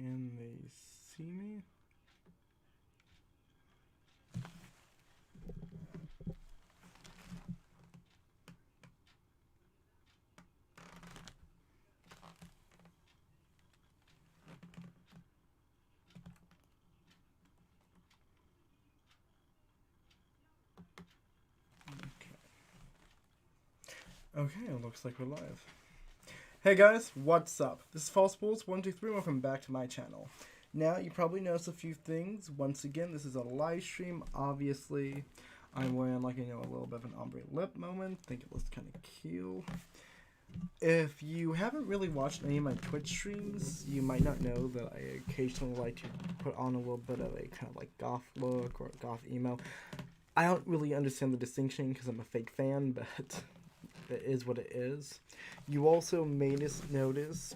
Can they see me? Okay, it looks like we're live. Hey guys, what's up? This is Persepolis123. Welcome back to my channel. Now, you probably noticed a few things. Once again, this is a live stream, obviously. I'm wearing, like, a little bit of an ombre lip moment. I think it looks kind of cute. If you haven't really watched any of my Twitch streams, you might not know that I occasionally like to put on a little bit of a kind of like goth look or goth emo. I don't really understand the distinction because I'm a fake fan, but it is what it is. You also may notice,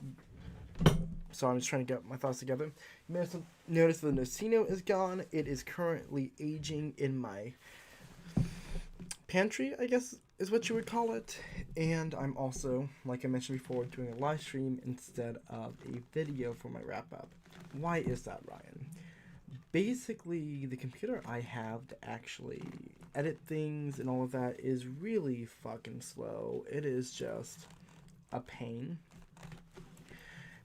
so I'm just trying to get my thoughts together. You may notice the Nocino is gone. It is currently aging in my pantry, I guess is what you would call it. And I'm also, like I mentioned before, doing a live stream instead of a video for my wrap-up. Why is that, Ryan? Basically, the computer I have to actually edit things and all of that is really fucking slow. It is just a pain.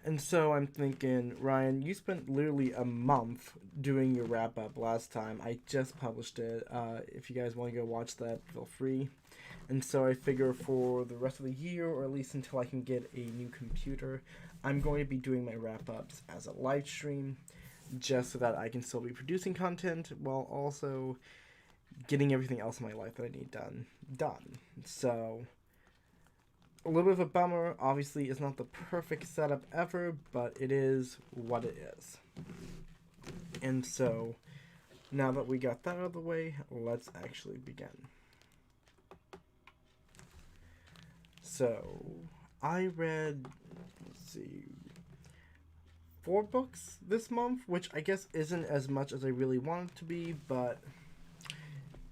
And so I'm thinking, Ryan, you spent literally a month doing your wrap-up last time. I just published it. If you guys want to go watch that, feel free. And so I figure for the rest of the year, or at least until I can get a new computer, I'm going to be doing my wrap-ups as a live stream, just so that I can still be producing content while also getting everything else in my life that I need done. So, a little bit of a bummer. Obviously, it's not the perfect setup ever, but it is what it is. And so, now that we got that out of the way, let's actually begin. So, I read, let's see, 4 books this month, which I guess isn't as much as I really want it to be, but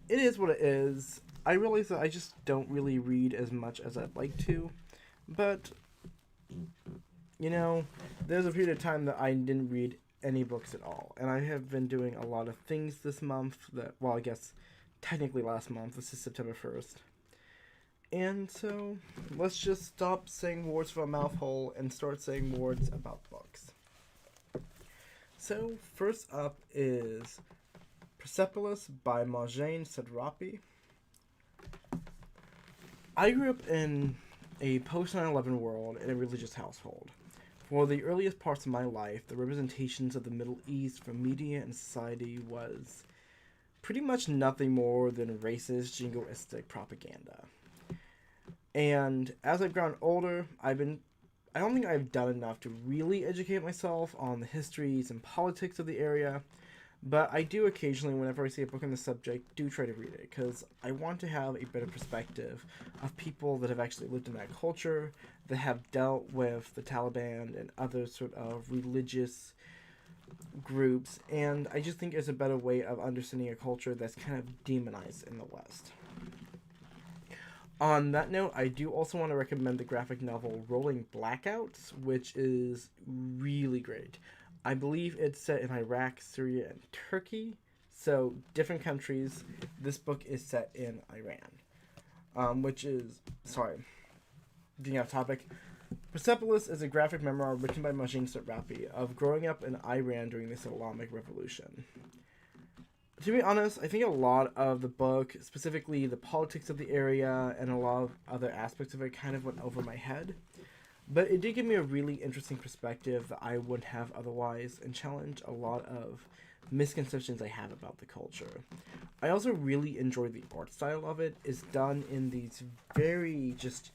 it is what it is. I realize that I just don't really read as much as I'd like to, but, there's a period of time that I didn't read any books at all, and I have been doing a lot of things this month that, well, I guess technically last month. This is September 1st. And so, let's just stop saying words from a mouth hole and start saying words about books. So, first up is Persepolis by Marjane Satrapi. I grew up in a post-9/11 world in a religious household. For the earliest parts of my life, the representations of the Middle East from media and society was pretty much nothing more than racist, jingoistic propaganda. And as I've grown older, I don't think I've done enough to really educate myself on the histories and politics of the area, but I do occasionally, whenever I see a book on the subject, do try to read it, because I want to have a better perspective of people that have actually lived in that culture, that have dealt with the Taliban and other sort of religious groups, and I just think it's a better way of understanding a culture that's kind of demonized in the West. On that note, I do also want to recommend the graphic novel Rolling Blackouts, which is really great. I believe it's set in Iraq, Syria, and Turkey, so different countries. This book is set in Iran, getting off topic. Persepolis is a graphic memoir written by Marjane Satrapi of growing up in Iran during the Islamic Revolution. To be honest, I think a lot of the book, specifically the politics of the area and a lot of other aspects of it, kind of went over my head. But it did give me a really interesting perspective that I wouldn't have otherwise, and challenge a lot of misconceptions I have about the culture. I also really enjoy the art style of it. It's done in these very just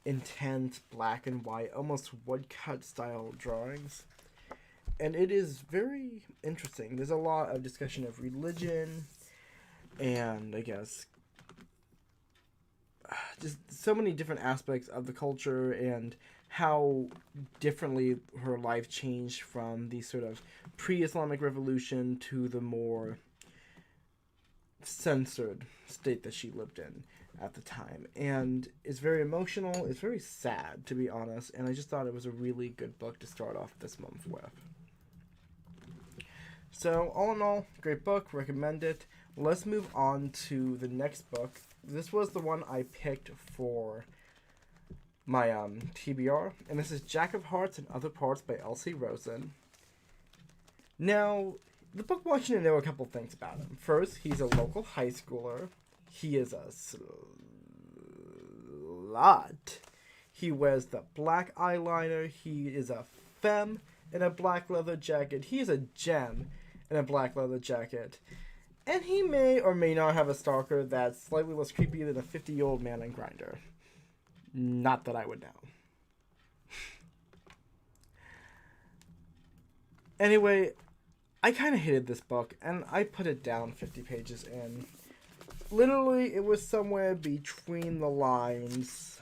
intense black and white, almost woodcut style drawings. And it is very interesting. There's a lot of discussion of religion and, I guess, just so many different aspects of the culture and how differently her life changed from the sort of pre-Islamic revolution to the more censored state that she lived in at the time. And it's very emotional. It's very sad, to be honest. And I just thought it was a really good book to start off this month with. So, all in all, great book, recommend it. Let's move on to the next book. This was the one I picked for my TBR, and this is Jack of Hearts and Other Parts by L.C. Rosen. Now, the book wants you to know a couple things about him. First, he's a local high schooler. He is a slut. He wears the black eyeliner. He is a femme in a black leather jacket. He is a gem in a black leather jacket. And he may or may not have a stalker that's slightly less creepy than a 50-year-old man on Grindr. Not that I would know. Anyway, I kind of hated this book, and I put it down 50 pages in. Literally, it was somewhere between the lines.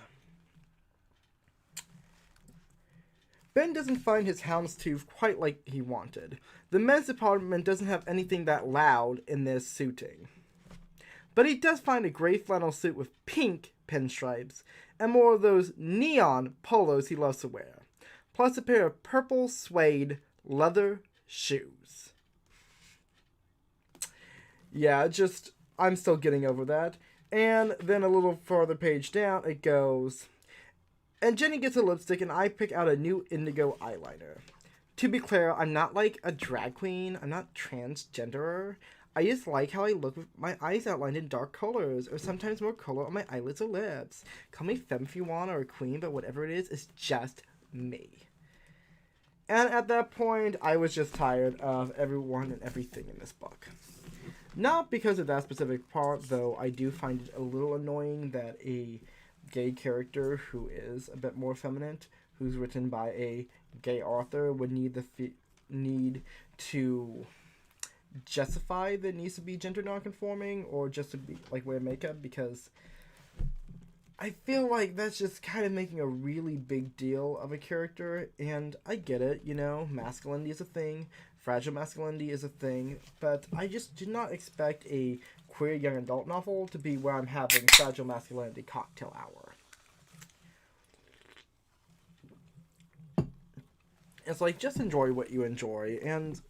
Ben doesn't find his houndstooth quite like he wanted. The men's department doesn't have anything that loud in their suiting. But he does find a gray flannel suit with pink pinstripes and more of those neon polos he loves to wear. Plus a pair of purple suede leather shoes. Yeah, I'm still getting over that. And then a little further page down, it goes, and Jenny gets a lipstick and I pick out a new indigo eyeliner. To be clear, I'm not like a drag queen. I'm not transgenderer. I just like how I look with my eyes outlined in dark colors, or sometimes more color on my eyelids or lips. Call me femme if you want, or a queen, but whatever it is, it's just me. And at that point, I was just tired of everyone and everything in this book. Not because of that specific part, though I do find it a little annoying that a gay character who is a bit more feminine, who's written by a gay author, would need to justify that it needs to be gender nonconforming or just to be like wear makeup, because I feel like that's just kind of making a really big deal of a character. And I get it, you know, masculinity is a thing, fragile masculinity is a thing, but I just did not expect a queer young adult novel to be where I'm having fragile masculinity cocktail hour. It's like, just enjoy what you enjoy and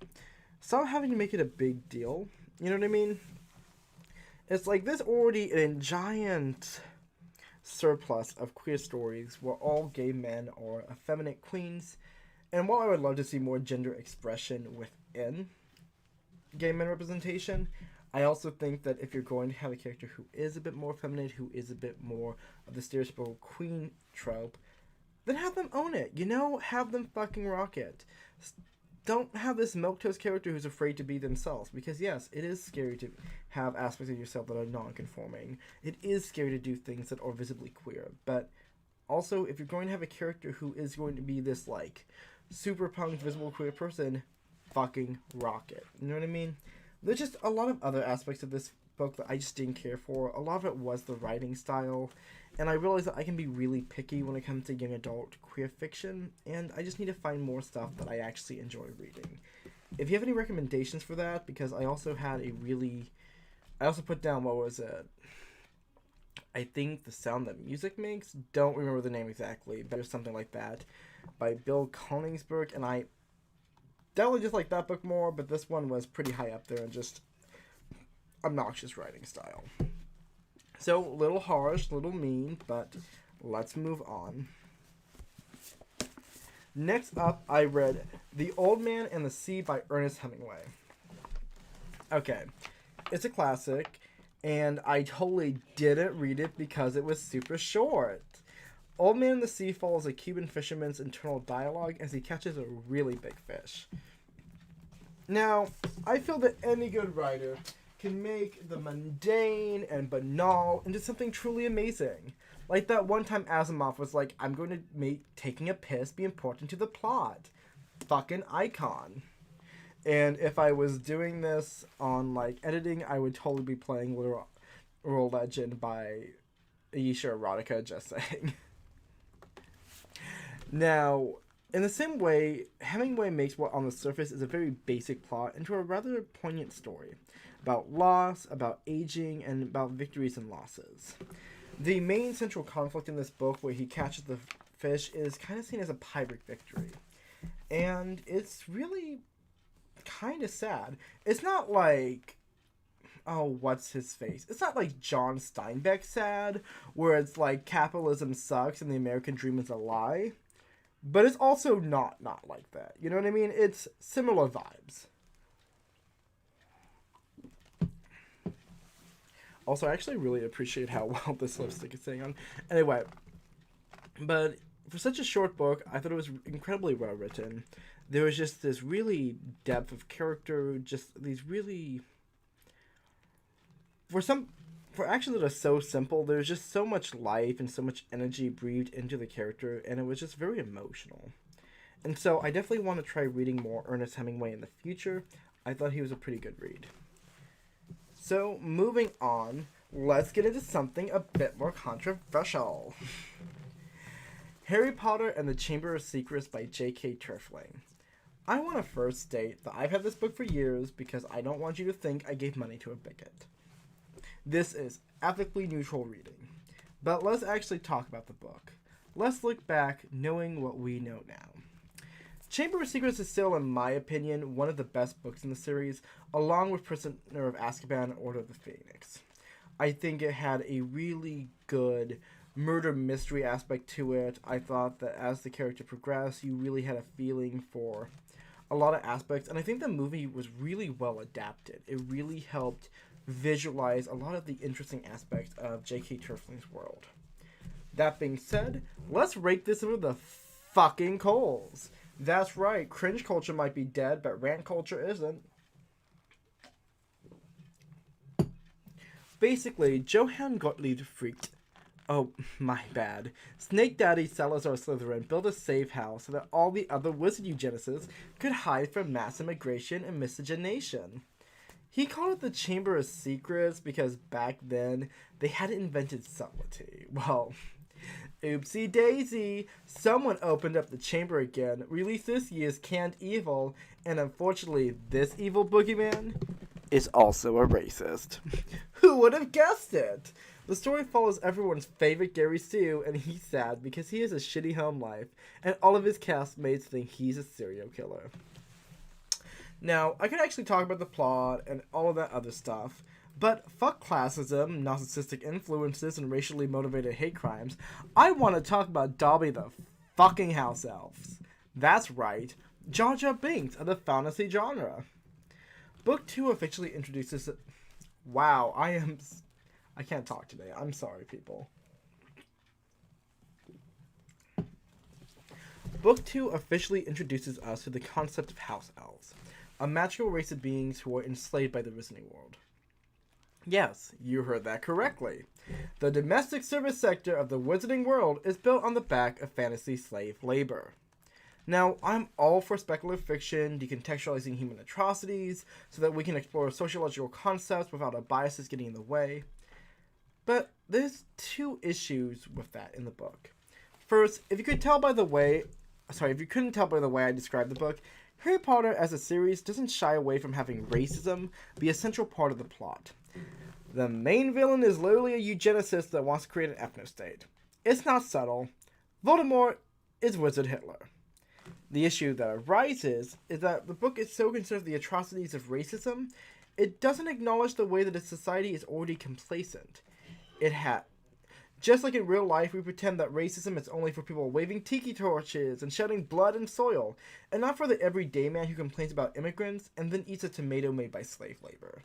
stop having to make it a big deal. You know what I mean? It's like there's already a giant surplus of queer stories where all gay men are effeminate queens. And while I would love to see more gender expression within gay men representation, I also think that if you're going to have a character who is a bit more feminine, who is a bit more of the stereotypical queen trope, then have them own it, you know? Have them fucking rock it. Don't have this milquetoast character who's afraid to be themselves, because yes, it is scary to have aspects of yourself that are non-conforming. It is scary to do things that are visibly queer, but also, if you're going to have a character who is going to be this, like, super punk, visible queer person, fucking rock it. You know what I mean? There's just a lot of other aspects of this book that I just didn't care for. A lot of it was the writing style, and I realized that I can be really picky when it comes to young adult queer fiction, and I just need to find more stuff that I actually enjoy reading. If you have any recommendations for that, because I also put down, what was it? I think The Sound That Music Makes? Don't remember the name exactly, but there's something like that, by Bill Koenigsberg, and I definitely just like that book more, but this one was pretty high up there and just obnoxious writing style. So, little harsh, little mean, but let's move on. Next up, I read The Old Man and the Sea by Ernest Hemingway. Okay, it's a classic, and I totally didn't read it because it was super short. Old Man and the Sea follows a Cuban fisherman's internal dialogue as he catches a really big fish. Now, I feel that any good writer can make the mundane and banal into something truly amazing. Like that one time Asimov was like, I'm going to make taking a piss be important to the plot. Fucking icon. And if I was doing this on, like, editing, I would totally be playing Literal Legend by Ayesha Erotica, just saying. Now, in the same way, Hemingway makes what on the surface is a very basic plot into a rather poignant story. About loss, about aging, and about victories and losses. The main central conflict in this book, where he catches the fish, is kind of seen as a pirate victory. And it's really kind of sad. It's not like, oh, what's his face? It's not like John Steinbeck sad, where it's like capitalism sucks and the American dream is a lie. But it's also not like that. You know what I mean? It's similar vibes. Also, I actually really appreciate how well this lipstick is staying on. Anyway, but for such a short book, I thought it was incredibly well written. There was just this really depth of character, just these really... For actions that are so simple, there's just so much life and so much energy breathed into the character, and it was just very emotional. And so I definitely want to try reading more Ernest Hemingway in the future. I thought he was a pretty good read. So, moving on, let's get into something a bit more controversial. Harry Potter and the Chamber of Secrets by J.K. Terfling. I want to first state that I've had this book for years because I don't want you to think I gave money to a bigot. This is ethically neutral reading. But let's actually talk about the book. Let's look back knowing what we know now. Chamber of Secrets is still, in my opinion, one of the best books in the series, along with Prisoner of Azkaban and Order of the Phoenix. I think it had a really good murder mystery aspect to it. I thought that as the character progressed, you really had a feeling for a lot of aspects, and I think the movie was really well adapted. It really helped visualize a lot of the interesting aspects of J.K. Terfling's world. That being said, let's rake this over the fucking coals. That's right, cringe culture might be dead, but rant culture isn't. Basically, Johann Gottlieb Freaked. Oh, my bad. Snake Daddy Salazar Slytherin built a safe house so that all the other wizard eugenicists could hide from mass immigration and miscegenation. He called it the Chamber of Secrets because back then they hadn't invented subtlety. Well, oopsie daisy, someone opened up the chamber again, released this year's canned evil, and unfortunately this evil boogeyman is also a racist. Who would have guessed it? The story follows everyone's favorite Gary Stu, and he's sad because he has a shitty home life, and all of his castmates think he's a serial killer. Now, I could actually talk about the plot and all of that other stuff, but fuck classism, narcissistic influences, and racially motivated hate crimes. I want to talk about Dobby the fucking House Elves. That's right, Jar Jar Binks of the fantasy genre. Book 2 officially introduces... Wow, I can't talk today. I'm sorry, people. Book 2 officially introduces us to the concept of House Elves, a magical race of beings who are enslaved by the Wizarding world. Yes, you heard that correctly. The domestic service sector of the Wizarding world is built on the back of fantasy slave labor. Now, I'm all for speculative fiction, decontextualizing human atrocities, so that we can explore sociological concepts without our biases getting in the way. But there's two issues with that in the book. First, if you couldn't tell by the way I described the book, Harry Potter as a series doesn't shy away from having racism be a central part of the plot. The main villain is literally a eugenicist that wants to create an ethno-state. It's not subtle. Voldemort is Wizard Hitler. The issue that arises is that the book is so concerned with the atrocities of racism, it doesn't acknowledge the way that a society is already complacent. Just like in real life, we pretend that racism is only for people waving tiki torches and shedding blood and soil, and not for the everyday man who complains about immigrants and then eats a tomato made by slave labor.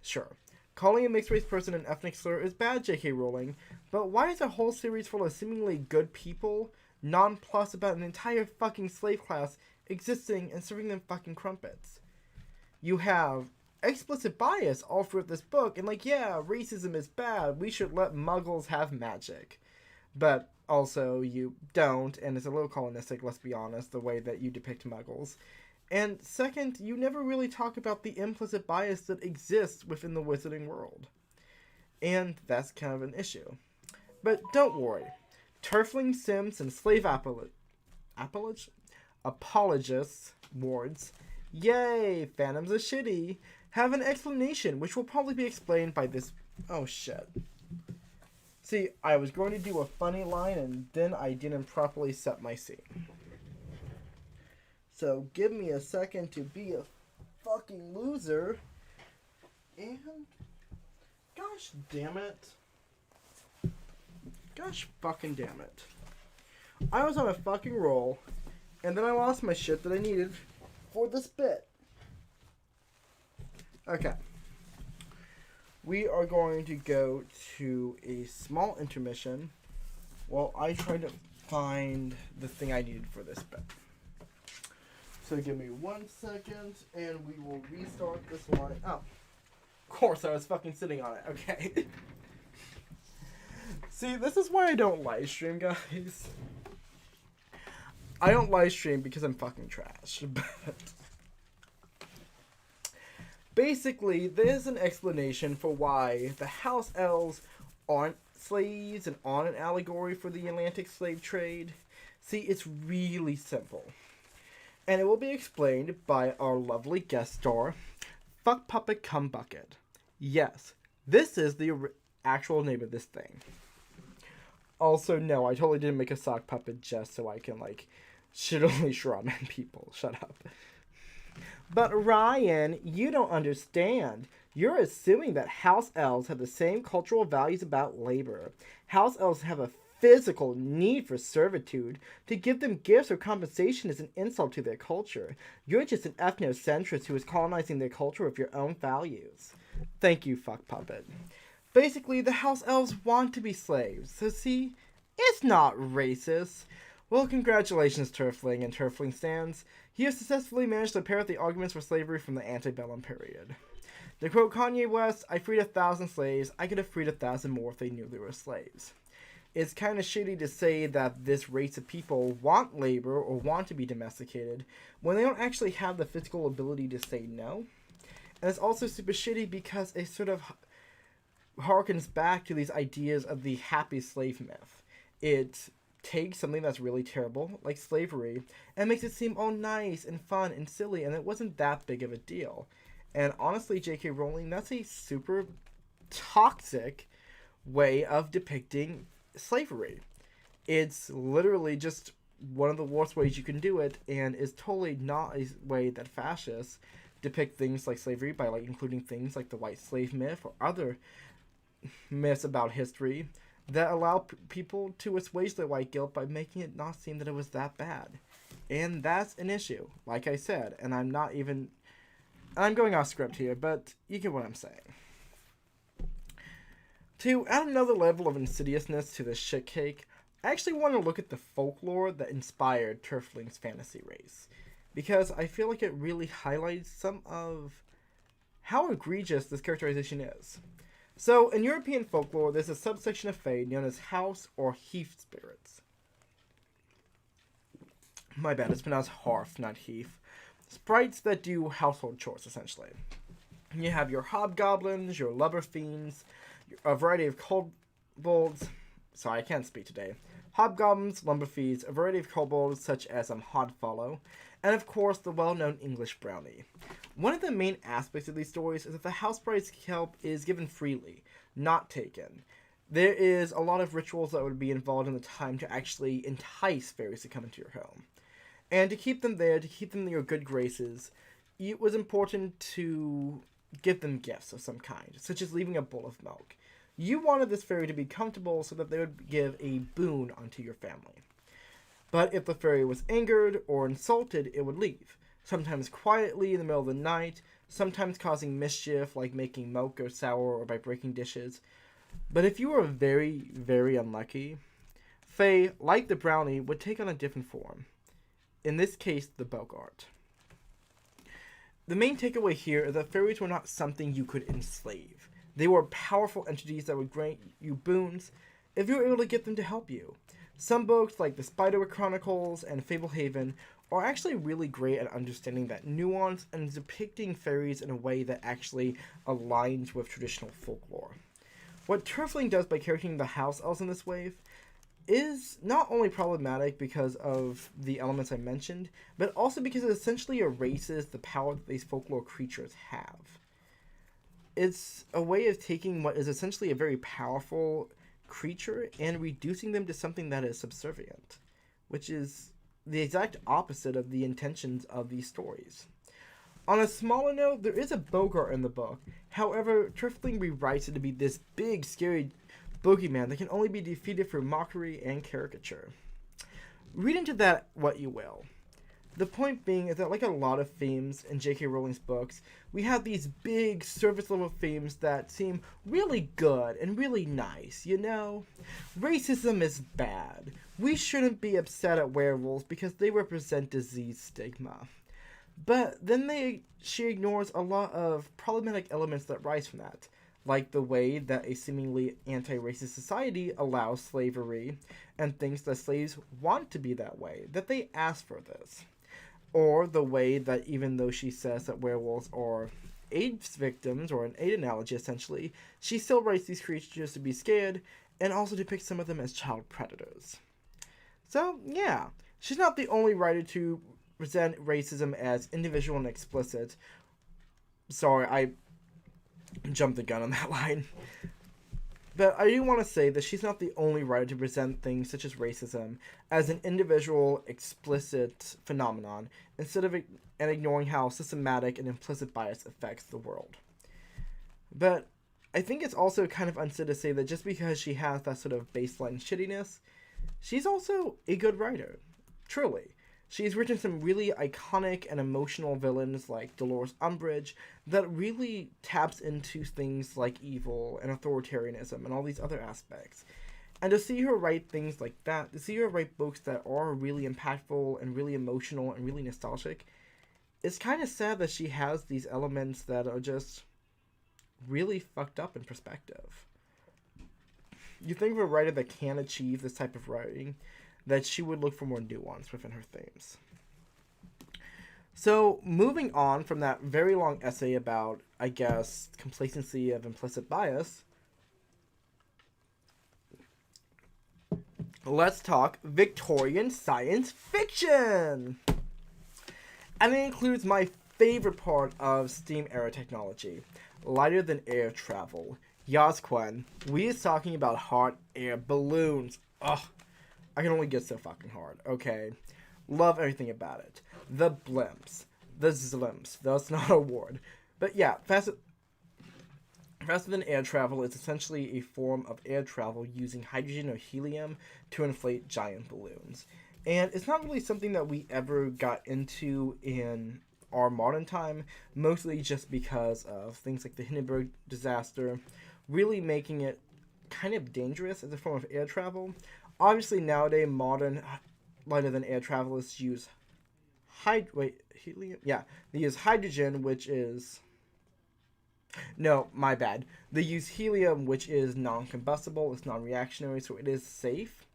Sure, calling a mixed-race person an ethnic slur is bad, J.K. Rowling, but why is a whole series full of seemingly good people nonplussed about an entire fucking slave class existing and serving them fucking crumpets? You have explicit bias all throughout this book, and yeah, racism is bad, we should let muggles have magic. But also, you don't, and it's a little colonistic, let's be honest, the way that you depict muggles. And second, you never really talk about the implicit bias that exists within the wizarding world. And that's kind of an issue. But don't worry. Terfling simps and slave apologists, wards, yay, Phantoms are shitty, have an explanation, which will probably be explained by this... Oh, shit. See, I was going to do a funny line, and then I didn't properly set my scene. So give me a second to be a fucking loser. And gosh damn it. Gosh fucking damn it. I was on a fucking roll, and then I lost my shit that I needed for this bit. Okay. We are going to go to a small intermission while I try to find the thing I needed for this bit. So give me 1 second, and we will restart this line. Oh, of course, I was fucking sitting on it. Okay. See, this is why I don't live stream, guys. I don't live stream because I'm fucking trash. But basically, there's an explanation for why the house elves aren't slaves and aren't an allegory for the Atlantic slave trade. See, it's really simple. And it will be explained by our lovely guest star, Fuck Puppet Cum Bucket. Yes, this is the actual name of this thing. Also, no, I totally didn't make a sock puppet just so I can, like, shit only strawman people. Shut up. But Ryan, you don't understand. You're assuming that house elves have the same cultural values about labor. House elves have a physical need for servitude. To give them gifts or compensation is an insult to their culture. You're just an ethnocentrist who is colonizing their culture with your own values. Thank you, fuck puppet. Basically, the house elves want to be slaves, so see, it's not racist. Well, congratulations, Terfling and Terfling stands. He has successfully managed to parrot the arguments for slavery from the antebellum period. To quote Kanye West, I freed 1,000 slaves, I could have freed 1,000 more if they knew they were slaves. It's kind of shitty to say that this race of people want labor or want to be domesticated when they don't actually have the physical ability to say no. And it's also super shitty because it sort of harkens back to these ideas of the happy slave myth. It takes something that's really terrible, like slavery, and makes it seem all nice and fun and silly, and it wasn't that big of a deal. And honestly, J.K. Rowling, that's a super toxic way of depicting slavery. It's literally just one of the worst ways you can do it, and is totally not a way that fascists depict things like slavery by, like, including things like the white slave myth or other myths about history that allow people to assuage their white guilt by making it not seem that it was that bad. And that's an issue, like I said, and I'm going off script here, but you get what I'm saying. To add another level of insidiousness to this shit cake, I actually want to look at the folklore that inspired Terfling's fantasy race, because I feel like it really highlights some of how egregious this characterization is. So, in European folklore, there's a subsection of Fae known as house or heath spirits. My bad, it's pronounced hearth, not heath. Sprites that do household chores, essentially. You have your hobgoblins, your lubber fiends, a variety of kobolds. Sorry, I can't speak today. Hobgoblins, lumber fiends, a variety of kobolds such as Hodfollow, and of course the well-known English brownie. One of the main aspects of these stories is that the house sprite's help is given freely, not taken. There is a lot of rituals that would be involved in the time to actually entice fairies to come into your home. And to keep them there, to keep them in your good graces, it was important to give them gifts of some kind, such as leaving a bowl of milk. You wanted this fairy to be comfortable so that they would give a boon unto your family. But if the fairy was angered or insulted, it would leave. Sometimes quietly in the middle of the night, sometimes causing mischief like making milk go sour or by breaking dishes. But if you were very, very unlucky, Fae, like the brownie, would take on a different form. In this case, the Bogart. The main takeaway here is that fairies were not something you could enslave. They were powerful entities that would grant you boons if you were able to get them to help you. Some books, like the Spiderwick Chronicles and Fablehaven, are actually really great at understanding that nuance and depicting fairies in a way that actually aligns with traditional folklore. What Terfling does by characterizing the house elves in this way is not only problematic because of the elements I mentioned, but also because it essentially erases the power that these folklore creatures have. It's a way of taking what is essentially a very powerful creature and reducing them to something that is subservient, which is the exact opposite of the intentions of these stories. On a smaller note, there is a Bogart in the book. However, Terfling rewrites it to be this big, scary boogeyman that can only be defeated through mockery and caricature. Read into that what you will. The point being is that, like a lot of themes in J.K. Rowling's books, we have these big surface level themes that seem really good and really nice, you know? Racism is bad. We shouldn't be upset at werewolves because they represent disease stigma. But then she ignores a lot of problematic elements that rise from that, like the way that a seemingly anti-racist society allows slavery and thinks that slaves want to be that way, that they ask for this. Or the way that even though she says that werewolves are AIDS victims, or an AIDS analogy essentially, she still writes these creatures to be scared and also depicts some of them as child predators. So, yeah, she's not the only writer to present racism as individual and explicit. Sorry, I jumped the gun on that line. But I do want to say that she's not the only writer to present things such as racism as an individual, explicit phenomenon, instead of ignoring how systematic and implicit bias affects the world. But I think it's also kind of unfair to say that just because she has that sort of baseline shittiness, she's also a good writer. Truly. She's written some really iconic and emotional villains like Dolores Umbridge that really taps into things like evil and authoritarianism and all these other aspects. And to see her write things like that, to see her write books that are really impactful and really emotional and really nostalgic, it's kind of sad that she has these elements that are just really fucked up in perspective. You think of a writer that can achieve this type of writing, that she would look for more nuance within her themes. So, moving on from that very long essay about, I guess, complacency of implicit bias, let's talk Victorian science fiction! And it includes my favorite part of steam era technology, lighter than air travel. Yas Quen, we is talking about hot air balloons. Ugh. I can only get so fucking hard, okay? Love everything about it. The blimps. The zlimps. That's not a word. But yeah, faster than air travel is essentially a form of air travel using hydrogen or helium to inflate giant balloons. And it's not really something that we ever got into in our modern time, mostly just because of things like the Hindenburg disaster, really making it kind of dangerous as a form of air travel. Obviously, nowadays, modern lighter than air travelers use helium? Yeah, they use hydrogen, which is... No, my bad. They use helium, which is non-combustible, it's non-reactionary, so it is safe,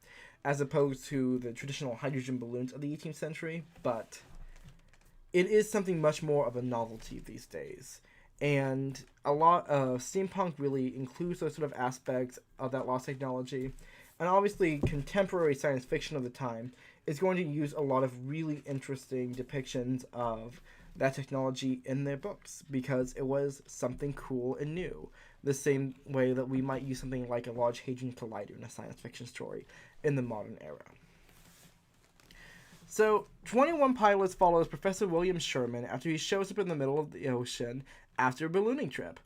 as opposed to the traditional hydrogen balloons of the 18th century, but it is something much more of a novelty these days. And a lot of steampunk really includes those sort of aspects of that lost technology. And obviously, contemporary science fiction of the time is going to use a lot of really interesting depictions of that technology in their books because it was something cool and new. The same way that we might use something like a Large Hadron Collider in a science fiction story in the modern era. So, 21 Pilots follows Professor William Sherman after he shows up in the middle of the ocean after a ballooning trip.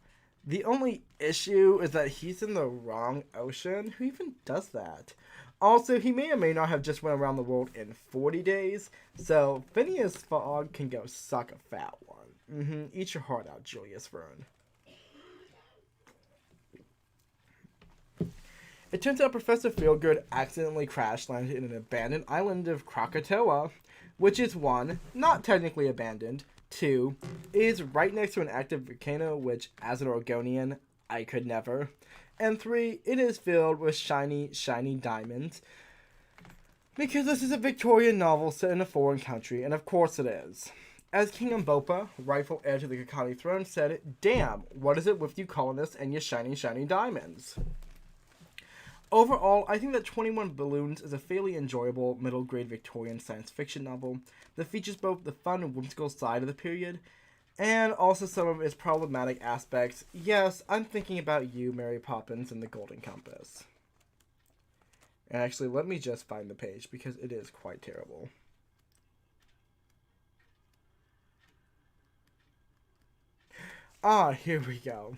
The only issue is that he's in the wrong ocean. Who even does that? Also, he may or may not have just went around the world in 40 days, so Phineas Fogg can go suck a fat one. Eat your heart out, Julius Verne. It turns out Professor Feelgood accidentally crash landed in an abandoned island of Krakatoa, which is 1, not technically abandoned, 2, is right next to an active volcano, which, as an Oregonian, I could never. And 3, it is filled with shiny, shiny diamonds. Because this is a Victorian novel set in a foreign country, and of course it is. As King Mbopa, rightful heir to the Kakani throne, said, "Damn, what is it with you colonists and your shiny, shiny diamonds?" Overall, I think that 21 Balloons is a fairly enjoyable middle-grade Victorian science fiction novel that features both the fun and whimsical side of the period, and also some of its problematic aspects. Yes, I'm thinking about you, Mary Poppins and the Golden Compass. And actually, let me just find the page, because it is quite terrible. Ah, here we go.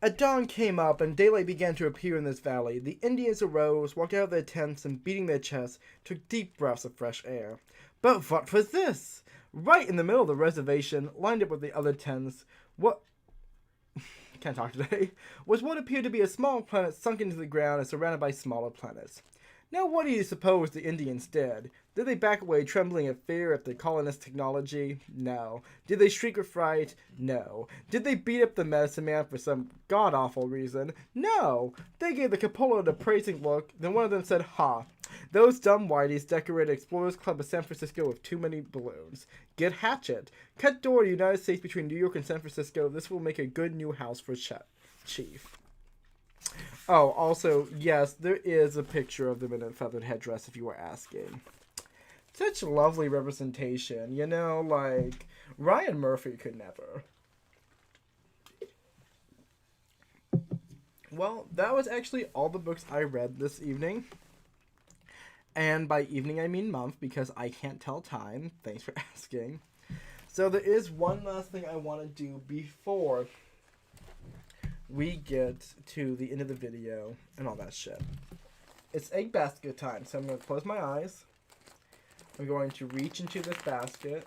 At dawn came up, and daylight began to appear in this valley. The Indians arose, walked out of their tents, and beating their chests, took deep breaths of fresh air. But what was this? Right in the middle of the reservation, lined up with the other tents, what... can't talk today, was what appeared to be a small planet sunk into the ground and surrounded by smaller planets. Now what do you suppose the Indians did? Did they back away trembling in fear at the colonists' technology? No. Did they shriek with fright? No. Did they beat up the medicine man for some god-awful reason? No. They gave the cupola a depraising look, then one of them said, "Ha! Those dumb whiteys decorated Explorers Club of San Francisco with too many balloons. Get hatchet. Cut door to the United States between New York and San Francisco. This will make a good new house for Chief." Oh, also, yes, there is a picture of them in a feathered headdress if you were asking. Such lovely representation, you know, like, Ryan Murphy could never. Well, that was actually all the books I read this evening. And by evening I mean month, because I can't tell time. Thanks for asking. So there is one last thing I want to do before we get to the end of the video and all that shit. It's egg basket time, so I'm going to close my eyes. I'm going to reach into this basket.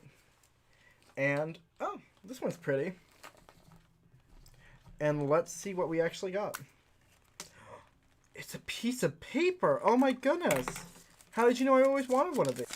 And, oh, this one's pretty. And let's see what we actually got. It's a piece of paper. Oh my goodness. How did you know I always wanted one of these?